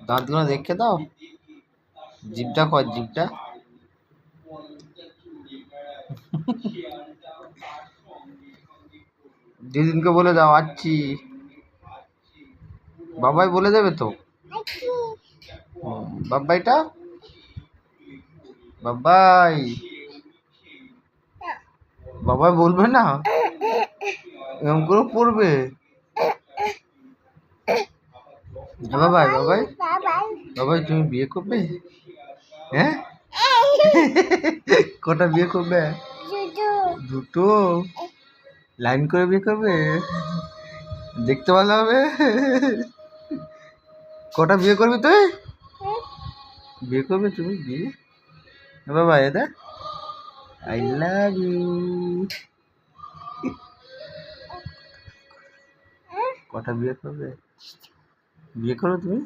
দাঁতগুলো দেখে দাও, জিভটা কর, জিভটা। দিদিনকে বলে দাও আচ্ছি। বাবাই বলে দেবে তো। বাবাইটা, বাবাই, বাবাই বলবে না, এরকম করে পড়বে। বাবাই, বাবাই, বাবাই তুমি বিয়ে করবে? হ্যাঁ, কটা বিয়ে করবে? দুটো। লাইন করে বিয়ে করবে, দেখতে ভালো হবে। কটা বিয়ে করবি তুই? বিয়ে করবে তুমি? বিয়ে বাবা, এটা আই লাভ ইউ। কটা বিয়ে করবে? বিয়ে করো তুমি?